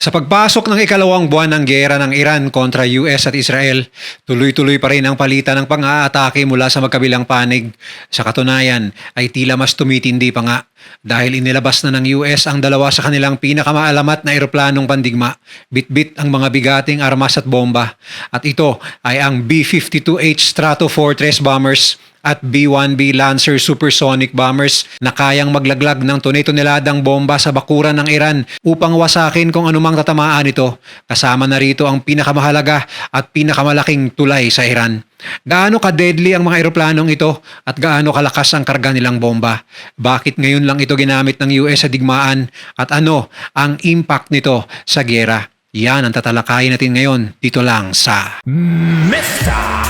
Sa pagpasok ng ikalawang buwan ng giyera ng Iran kontra US at Israel, tuloy-tuloy pa rin ang palitan ng pang-aatake mula sa magkabilang panig. Sa katunayan ay tila mas tumitindi pa nga dahil inilabas na ng US ang dalawa sa kanilang pinakamaalamat na eroplanong pandigma, bitbit ang mga bigating armas at bomba. At ito ay ang B-52H Stratofortress bombers at B-1B Lancer supersonic bombers na kayang maglaglag ng tunay-tuneladang bomba sa bakuran ng Iran upang wasakin kung anumang tatamaan ito. Kasama na rito ang pinakamahalaga at pinakamalaking tulay sa Iran. Gaano ka-deadly ang mga eroplanong ito at gaano kalakas ang karga nilang bomba? Bakit ngayon lang ito ginamit ng US sa digmaan at ano ang impact nito sa giyera? Yan ang tatalakayin natin ngayon dito lang sa Mr.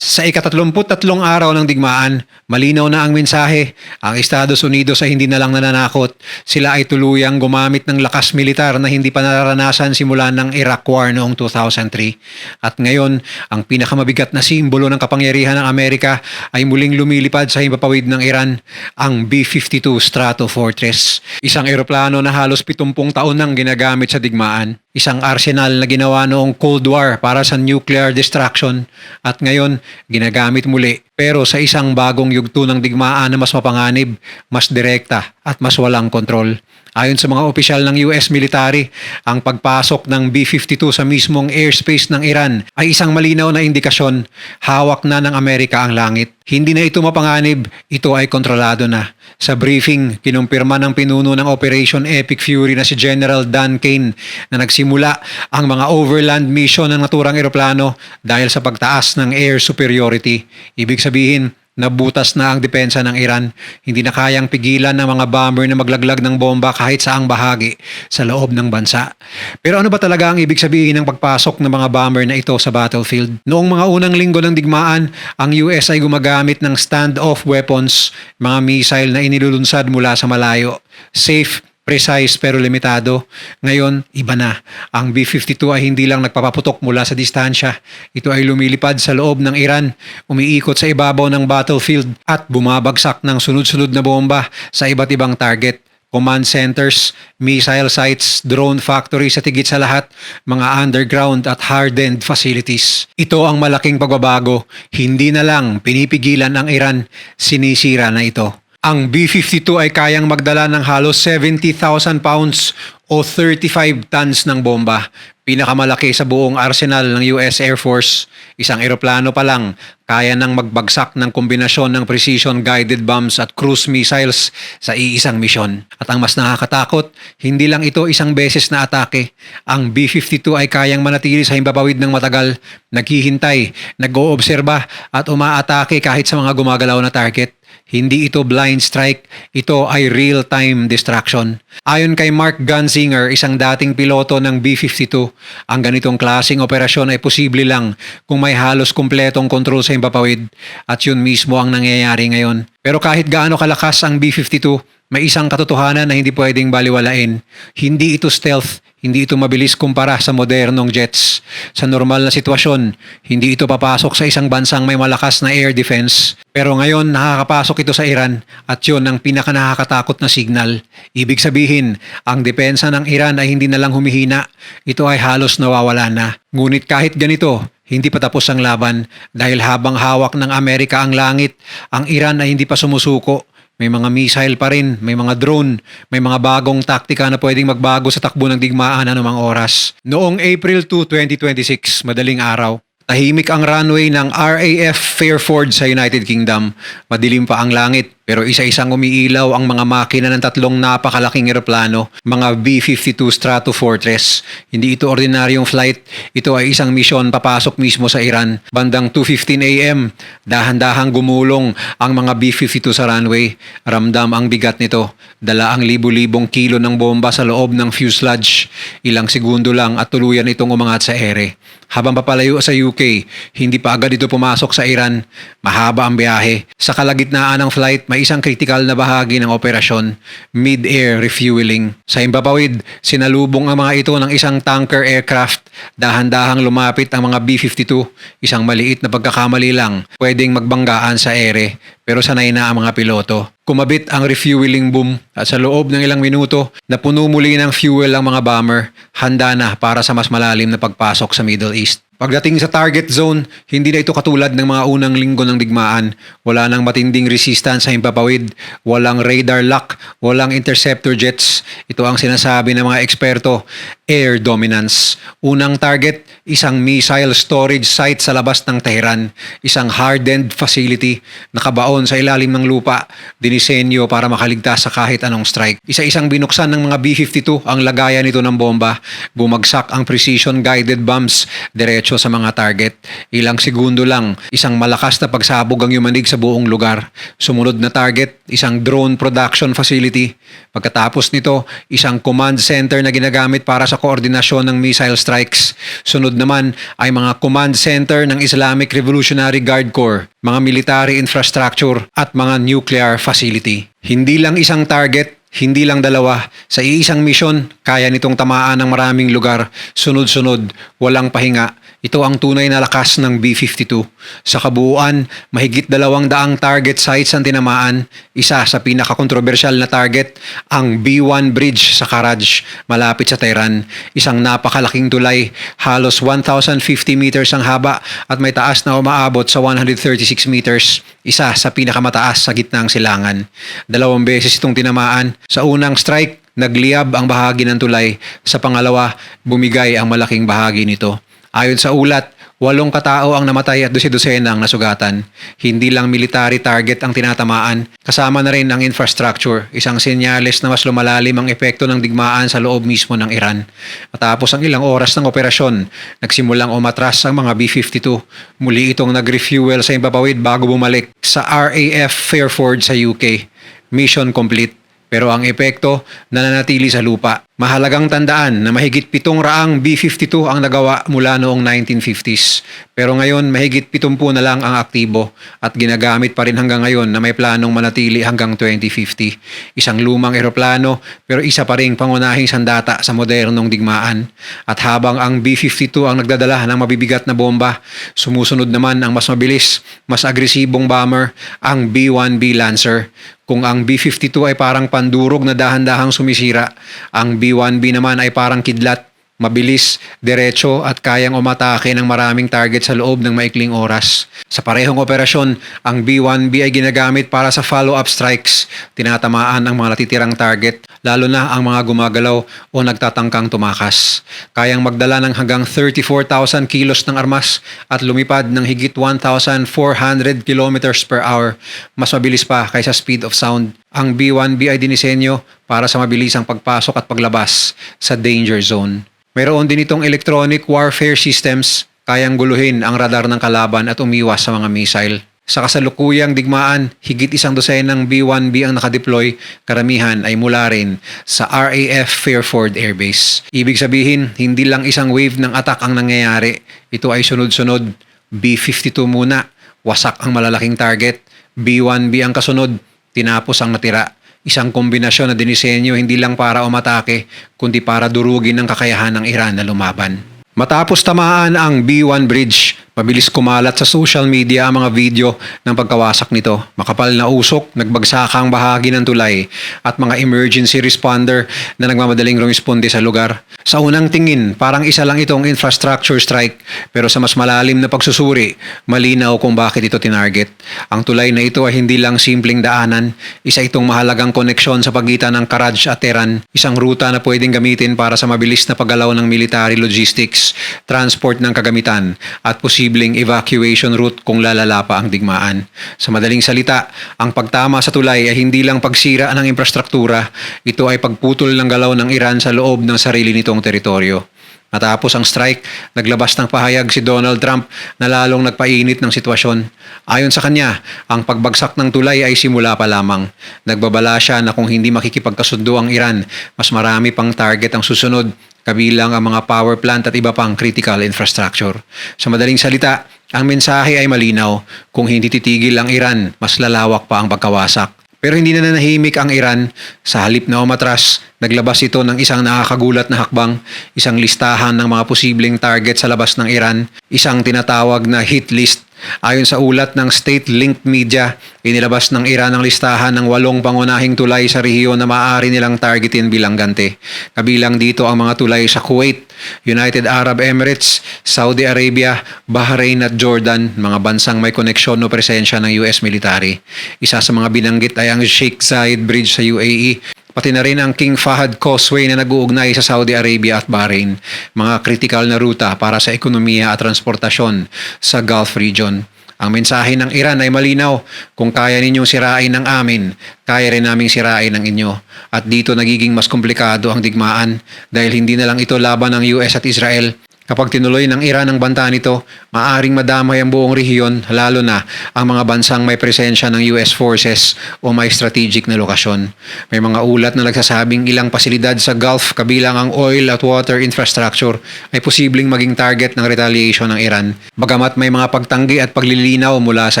Sa ika-33 araw ng digmaan, malinaw na ang mensahe. Ang Estados Unidos ay hindi na lang nananakot. Sila ay tuluyang gumamit ng lakas militar na hindi pa nararanasan simula ng Iraq War noong 2003. At ngayon, ang pinakamabigat na simbolo ng kapangyarihan ng Amerika ay muling lumilipad sa himpapawid ng Iran, ang B-52 Stratofortress. Isang eroplano na halos 70 taon nang ginagamit sa digmaan. Isang arsenal na ginawa noong Cold War para sa nuclear destruction at ngayon ginagamit muli pero sa isang bagong yugto ng digmaan na mas mapanganib, mas direkta at mas walang kontrol. Ayon sa mga opisyal ng US military, ang pagpasok ng B-52 sa mismong airspace ng Iran ay isang malinaw na indikasyon, hawak na ng Amerika ang langit. Hindi na ito mapanganib, ito ay kontrolado na. Sa briefing, kinumpirma ng pinuno ng Operation Epic Fury na si General Dan Kane na nagsimula ang mga overland mission ng naturang eroplano dahil sa pagtaas ng air superiority. Ibig sabihin, nabutas na ang depensa ng Iran. Hindi na kayang pigilan ng mga bomber na maglaglag ng bomba kahit saang bahagi sa loob ng bansa. Pero ano ba talaga ang ibig sabihin ng pagpasok ng mga bomber na ito sa battlefield? Noong mga unang linggo ng digmaan, ang US ay gumagamit ng standoff weapons, mga missile na inilulunsad mula sa malayo. Safe, precise pero limitado. Ngayon, iba na. Ang B-52 ay hindi lang nagpapaputok mula sa distansya. Ito ay lumilipad sa loob ng Iran, umiikot sa ibabaw ng battlefield at bumabagsak ng sunod-sunod na bomba sa iba't ibang target. Command centers, missile sites, drone factories at higit sa lahat, mga underground at hardened facilities. Ito ang malaking pagbabago. Hindi na lang pinipigilan ang Iran, sinisira na ito. Ang B-52 ay kayang magdala ng halos 70,000 pounds o 35 tons ng bomba. Pinakamalaki sa buong arsenal ng US Air Force. Isang eroplano pa lang, kaya nang magbagsak ng kombinasyon ng precision-guided bombs at cruise missiles sa iisang misyon. At ang mas nakakatakot, hindi lang ito isang beses na atake. Ang B-52 ay kayang manatili sa himpapawid ng matagal, naghihintay, nag-oobserba at umaatake kahit sa mga gumagalaw na target. Hindi ito blind strike, ito ay real-time distraction. Ayon kay Mark Gunzinger, isang dating piloto ng B-52, ang ganitong klaseng operasyon ay posible lang kung may halos kumpletong kontrol sa himpapawid at yun mismo ang nangyayari ngayon. Pero kahit gaano kalakas ang B-52, may isang katotohanan na hindi pwedeng baliwalain. Hindi ito stealth, hindi ito mabilis kumpara sa modernong jets. Sa normal na sitwasyon, hindi ito papasok sa isang bansang may malakas na air defense. Pero ngayon, nakakapasok ito sa Iran at yun ang pinakanakakatakot na signal. Ibig sabihin, ang depensa ng Iran ay hindi na lang humihina. Ito ay halos nawawala na. Ngunit kahit ganito, hindi pa tapos ang laban dahil habang hawak ng Amerika ang langit, ang Iran ay hindi pa sumusuko. May mga missile pa rin, may mga drone, may mga bagong taktika na pwedeng magbago sa takbo ng digmaan anumang oras. Noong April 2, 2026, madaling araw, tahimik ang runway ng RAF Fairford sa United Kingdom. Madilim pa ang langit pero isa-isang umiilaw ang mga makina ng tatlong napakalaking eroplano, mga B-52 Stratofortress. Hindi ito ordinaryong flight, ito ay isang misyon papasok mismo sa Iran. Bandang 2:15 AM, dahan-dahang gumulong ang mga B-52 sa runway. Ramdam ang bigat nito. Dala ang libu-libong kilo ng bomba sa loob ng fuselage. Ilang segundo lang at tuluyan itong umangat sa ere. Habang papalayo sa UK, hindi pa agad ito pumasok sa Iran. Mahaba ang biyahe. Sa kalagitnaan ng flight, may ang isang kritikal na bahagi ng operasyon, mid-air refueling. Sa himpapawid, sinalubong ang mga ito ng isang tanker aircraft. Dahan-dahang lumapit ang mga B-52, isang maliit na pagkakamali lang, pwedeng magbanggaan sa ere, pero sanay na ang mga piloto. Kumabit ang refueling boom at sa loob ng ilang minuto, napuno muli ng fuel ang mga bomber, handa na para sa mas malalim na pagpasok sa Middle East. Pagdating sa target zone, hindi na ito katulad ng mga unang linggo ng digmaan. Wala nang matinding resistance sa himpapawid, walang radar lock, walang interceptor jets. Ito ang sinasabi ng mga eksperto, air dominance. Unang target, isang missile storage site sa labas ng Tehran, isang hardened facility, nakabaon sa ilalim ng lupa, dinisenyo para makaligtas sa kahit anong strike. Isa-isang binuksan ng mga B-52 ang lagayan nito ng bomba, bumagsak ang precision-guided bombs diretso sa mga target. Ilang segundo lang, isang malakas na pagsabog ang yumanig sa buong lugar. Sumunod na target, isang drone production facility. Pagkatapos nito, isang command center na ginagamit para sa koordinasyon ng missile strikes. Sunod naman ay mga command center ng Islamic Revolutionary Guard Corps, mga military infrastructure at mga nuclear facility. Hindi lang isang target, hindi lang dalawa, sa iisang misyon, kaya nitong tamaan ng maraming lugar, sunod-sunod, walang pahinga. Ito ang tunay na lakas ng B-52. Sa kabuuan, mahigit 200 target sites ang tinamaan. Isa sa pinakakontrobersyal na target, ang B-1 Bridge sa Karaj, malapit sa Tehran. Isang napakalaking tulay, halos 1,050 meters ang haba at may taas na umaabot sa 136 meters. Isa sa pinakamataas sa gitna ng silangan. 2 beses itong tinamaan. Sa unang strike, nagliyab ang bahagi ng tulay. Sa pangalawa, bumigay ang malaking bahagi nito. Ayon sa ulat, 8 katao ang namatay at 12 ang nasugatan. Hindi lang military target ang tinatamaan, kasama na rin ang infrastructure, isang senyales na mas lumalalim ang epekto ng digmaan sa loob mismo ng Iran. Matapos ang ilang oras ng operasyon, nagsimulang umatras ang mga B-52. Muli itong nag-refuel sa himpapawid bago bumalik sa RAF Fairford sa UK. Mission complete. Pero ang epekto nananatili sa lupa. Mahalagang tandaan na mahigit 700 B-52 ang nagawa mula noong 1950s. Pero ngayon mahigit 70 na lang ang aktibo at ginagamit pa rin hanggang ngayon na may planong manatili hanggang 2050. Isang lumang eroplano pero isa pa ring pangunahing sandata sa modernong digmaan. At habang ang B-52 ang nagdadala ng mabibigat na bomba, sumusunod naman ang mas mabilis, mas agresibong bomber, ang B-1B Lancer. Kung ang B-52 ay parang pandurog na dahan-dahang sumisira, ang B-1B naman ay parang kidlat, mabilis, diretso at kayang umatake ng maraming target sa loob ng maikling oras. Sa parehong operasyon, ang B-1B ay ginagamit para sa follow-up strikes. Tinatamaan ang mga natitirang target, lalo na ang mga gumagalaw o nagtatangkang tumakas. Kayang magdala ng hanggang 34,000 kilos ng armas at lumipad ng higit 1,400 kilometers per hour. Mas mabilis pa kaysa speed of sound. Ang B-1B ay dinisenyo para sa mabilisang pagpasok at paglabas sa danger zone. Mayroon din itong electronic warfare systems, kayang guluhin ang radar ng kalaban at umiwas sa mga missile. Sa kasalukuyang digmaan, higit 100 ng B-1B ang nakadeploy, karamihan ay mula rin sa RAF Fairford Air Base. Ibig sabihin, hindi lang isang wave ng attack ang nangyayari, ito ay sunod-sunod. B-52 muna, wasak ang malalaking target. B-1B ang kasunod, tinapos ang natira. Isang kombinasyon na dinisenyo hindi lang para umatake, kundi para durugin ang kakayahan ng Iran na lumaban. Matapos tamaan ang B-1 Bridge, mabilis kumalat sa social media ang mga video ng pagkawasak nito. Makapal na usok, nagbagsak ang bahagi ng tulay at mga emergency responder na nagmamadaling rumisponde sa lugar. Sa unang tingin, parang isa lang itong infrastructure strike, pero sa mas malalim na pagsusuri, malinaw kung bakit ito tinarget. Ang tulay na ito ay hindi lang simpleng daanan, isa itong mahalagang koneksyon sa pagitan ng Karaj at Tehran, isang ruta na pwedeng gamitin para sa mabilis na paggalaw ng military logistics, transport ng kagamitan, at posibleng evacuation route kung lalala pa ang digmaan. Sa madaling salita, ang pagtama sa tulay ay hindi lang pagsira ng infrastruktura, ito ay pagputol ng galaw ng Iran sa loob ng sarili nitong teritoryo. Matapos ang strike, naglabas ng pahayag si Donald Trump na lalong nagpainit ng sitwasyon. Ayon sa kanya, ang pagbagsak ng tulay ay simula pa lamang. Nagbabala siya na kung hindi makikipagkasundo ang Iran, mas marami pang target ang susunod, kabilang ang mga power plant at iba pang critical infrastructure. Sa madaling salita, ang mensahe ay malinaw. Kung hindi titigil ang Iran, mas lalawak pa ang pagkawasak. Pero hindi na nanahimik ang Iran. Sa halip na umatras, naglabas ito ng isang nakakagulat na hakbang, isang listahan ng mga posibleng target sa labas ng Iran, isang tinatawag na hit list. Ayon sa ulat ng state-linked media, inilabas ng Iran ang listahan ng 8 pangunahing tulay sa rehiyon na maaari nilang targetin bilang ganti. Kabilang dito ang mga tulay sa Kuwait, United Arab Emirates, Saudi Arabia, Bahrain at Jordan, mga bansang may koneksyon o presensya ng US military. Isa sa mga binanggit ay ang Sheikh Zayed Bridge sa UAE, pati na rin ang King Fahd Causeway na nag-uugnay sa Saudi Arabia at Bahrain, mga kritikal na ruta para sa ekonomiya at transportasyon sa Gulf region. Ang mensahe ng Iran ay malinaw, kung kaya ninyong sirain ang amin, kaya rin naming sirain ang inyo. At dito nagiging mas komplikado ang digmaan dahil hindi na lang ito laban ng US at Israel. Kapag tinuloy ng Iran ang banta nito, maaaring madamay ang buong rehiyon, lalo na ang mga bansang may presensya ng US forces o may strategic na lokasyon. May mga ulat na nagsasabing ilang pasilidad sa Gulf kabilang ang oil at water infrastructure ay posibleng maging target ng retaliation ng Iran. Bagamat may mga pagtanggi at paglilinaw mula sa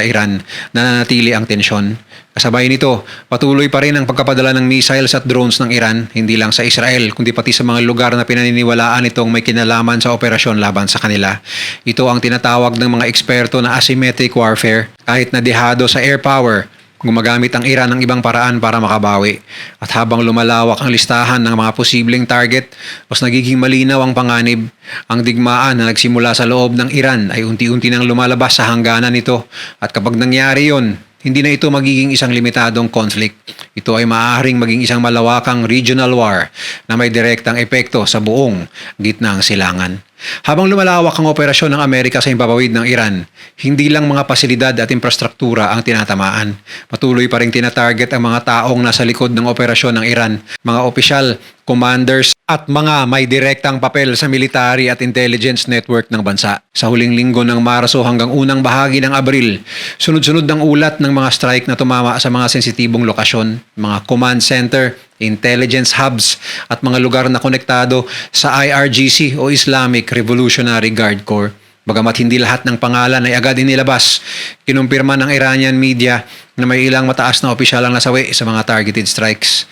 Iran, nananatili ang tensyon. Kasabay nito, patuloy pa rin ang pagkapadala ng missiles at drones ng Iran, hindi lang sa Israel, kundi pati sa mga lugar na pinaniniwalaan itong may kinalaman sa operasyon laban sa kanila. Ito ang tinatawag ng mga eksperto na asymmetric warfare. Kahit na dehado sa air power, gumagamit ang Iran ng ibang paraan para makabawi. At habang lumalawak ang listahan ng mga posibleng target, mas nagiging malinaw ang panganib. Ang digmaan na nagsimula sa loob ng Iran ay unti-unti nang lumalabas sa hangganan nito. At kapag nangyari yon, hindi na ito magiging isang limitadong conflict. Ito ay maaaring maging isang malawakang regional war na may direktang epekto sa buong gitnang silangan. Habang lumalawak ang operasyon ng Amerika sa himpapawid ng Iran, hindi lang mga pasilidad at infrastruktura ang tinatamaan. Patuloy pa rin tinatarget ang mga taong nasa likod ng operasyon ng Iran, mga opisyal, commanders at mga may direktang papel sa military at intelligence network ng bansa. Sa huling linggo ng Marso hanggang unang bahagi ng Abril, sunod-sunod ang ulat ng mga strike na tumama sa mga sensitibong lokasyon, mga command center, intelligence hubs at mga lugar na konektado sa IRGC o Islamic Revolutionary Guard Corps. Bagamat hindi lahat ng pangalan ay agad inilabas, kinumpirma ng Iranian media na may ilang mataas na opisyal ang nasawi sa mga targeted strikes.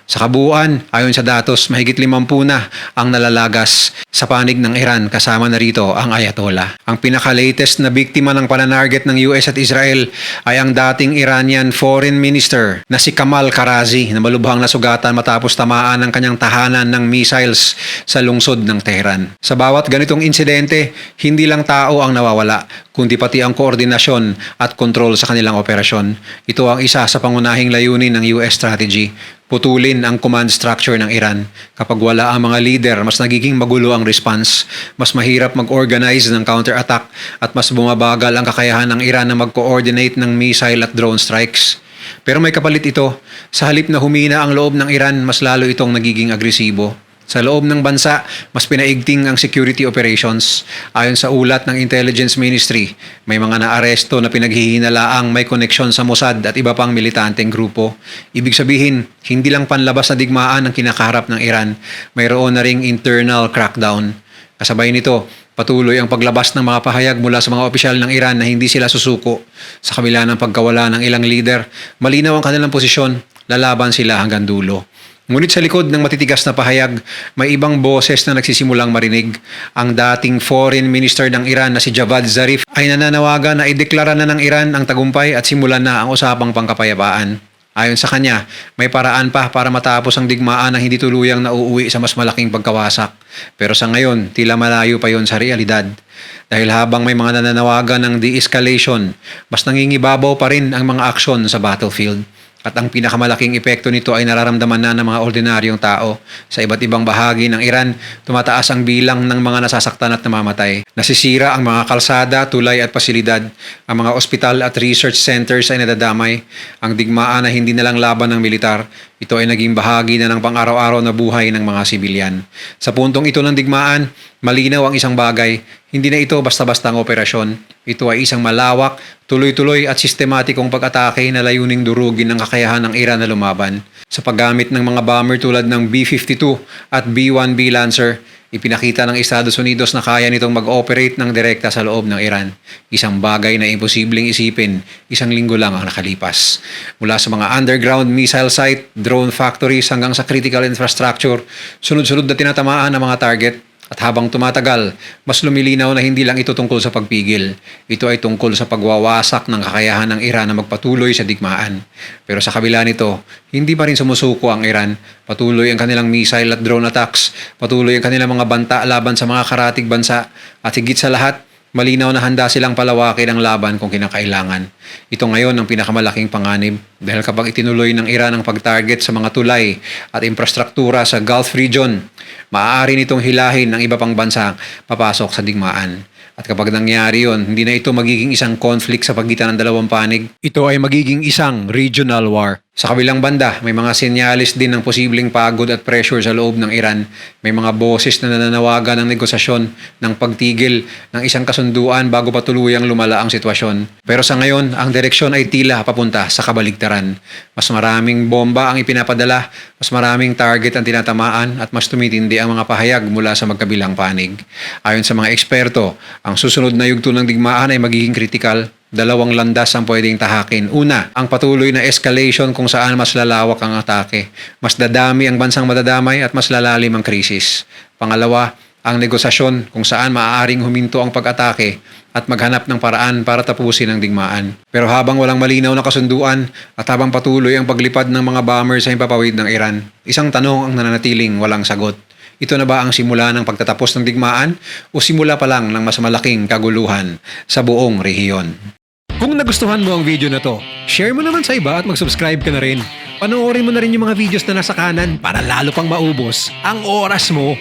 Sa kabuuan, ayon sa datos, mahigit 50 na ang nalalagas sa panig ng Iran, kasama na rito ang Ayatollah. Ang pinaka-latest na biktima ng pananarget ng US at Israel ay ang dating Iranian Foreign Minister na si Kamal Karazi na malubhang nasugatan matapos tamaan ng kanyang tahanan ng missiles sa lungsod ng Tehran. Sa bawat ganitong insidente, hindi lang tao ang nawawala, kundi pati ang koordinasyon at kontrol sa kanilang operasyon. Ito ang isa sa pangunahing layunin ng US strategy. Putulin ang command structure ng Iran. Kapag wala ang mga leader, mas nagiging magulo ang response, mas mahirap mag-organize ng counter-attack at mas bumabagal ang kakayahan ng Iran na mag-coordinate ng missile at drone strikes. Pero may kapalit ito. Sa halip na humina ang loob ng Iran, mas lalo itong nagiging agresibo. Sa loob ng bansa, mas pinaigting ang security operations. Ayon sa ulat ng Intelligence Ministry, may mga naaresto na pinaghihinalaang may koneksyon sa Mossad at iba pang militanteng grupo. Ibig sabihin, hindi lang panlabas na digmaan ang kinakaharap ng Iran, mayroon na ring internal crackdown. Kasabay nito, patuloy ang paglabas ng mga pahayag mula sa mga opisyal ng Iran na hindi sila susuko. Sa kabila ng pagkawala ng ilang leader, malinaw ang kanilang posisyon, lalaban sila hanggang dulo. Ngunit sa likod ng matitigas na pahayag, may ibang boses na nagsisimulang marinig. Ang dating foreign minister ng Iran na si Javad Zarif ay nananawagan na ideklara na ng Iran ang tagumpay at simulan na ang usapang pangkapayapaan. Ayon sa kanya, may paraan pa para matapos ang digmaan na hindi tuluyang nauuwi sa mas malaking pagkawasak. Pero sa ngayon, tila malayo pa yon sa realidad. Dahil habang may mga nananawagan ng de-escalation, mas nangingibabaw pa rin ang mga aksyon sa battlefield. At ang pinakamalaking epekto nito ay nararamdaman na ng mga ordinaryong tao. Sa iba't ibang bahagi ng Iran, tumataas ang bilang ng mga nasasaktan at namamatay. Nasisira ang mga kalsada, tulay at pasilidad. Ang mga ospital at research centers ay nadadamay. Ang digmaan ay hindi na lang laban ng militar. Ito ay naging bahagi na ng pang-araw-araw na buhay ng mga sibilyan. Sa puntong ito ng digmaan, malinaw ang isang bagay. Hindi na ito basta-bastang operasyon. Ito ay isang malawak, tuloy-tuloy at sistematikong pag-atake na layuning durugin ng kakayahan ng Iran na lumaban. Sa paggamit ng mga bomber tulad ng B-52 at B-1B Lancer, Ipinakita ng Estados Unidos na kaya nitong mag-operate ng direkta sa loob ng Iran. Isang bagay na imposibleng isipin, isang linggo lang ang nakalipas. Mula sa mga underground missile site, drone factories hanggang sa critical infrastructure, sunod-sunod na tinatamaan ang mga target. At habang tumatagal, mas lumilinaw na hindi lang ito tungkol sa pagpigil. Ito ay tungkol sa pagwawasak ng kakayahan ng Iran na magpatuloy sa digmaan. Pero sa kabila nito, hindi pa rin sumusuko ang Iran. Patuloy ang kanilang missile at drone attacks. Patuloy ang kanilang mga banta laban sa mga karatig bansa. At higit sa lahat, malinaw na handa silang palawakin ang laban kung kinakailangan. Ito ngayon ang pinakamalaking panganib dahil kapag itinuloy ng Iran ang pag-target sa mga tulay at infrastruktura sa Gulf region, maaari nitong hilahin ng iba pang bansa papasok sa digmaan. At kapag nangyari yon, hindi na ito magiging isang conflict sa pagitan ng dalawang panig. Ito ay magiging isang regional war. Sa kabilang banda, may mga senyalis din ng posibleng pagod at pressure sa loob ng Iran. May mga boses na nananawagan ng negosasyon, ng pagtigil, ng isang kasunduan bago pa tuluyang lumala ang sitwasyon. Pero sa ngayon, ang direksyon ay tila papunta sa kabaligtaran. Mas maraming bomba ang ipinapadala, mas maraming target ang tinatamaan at mas tumitindi ang mga pahayag mula sa magkabilang panig. Ayon sa mga eksperto, ang susunod na yugto ng digmaan ay magiging kritikal. Dalawang landas ang pwedeng tahakin. Una, ang patuloy na escalation kung saan mas lalawak ang atake. Mas dadami ang bansang madadamay at mas lalalim ang krisis. Pangalawa, ang negosasyon kung saan maaaring huminto ang pag-atake at maghanap ng paraan para tapusin ang digmaan. Pero habang walang malinaw na kasunduan at habang patuloy ang paglipad ng mga bombers sa himpapawid ng Iran, isang tanong ang nananatiling walang sagot. Ito na ba ang simula ng pagtatapos ng digmaan o simula pa lang ng mas malaking kaguluhan sa buong rehiyon? Kung nagustuhan mo ang video na to, share mo naman sa iba at mag-subscribe ka na rin. Panoorin mo na rin yung mga videos na nasa kanan para lalo pang maubos ang oras mo.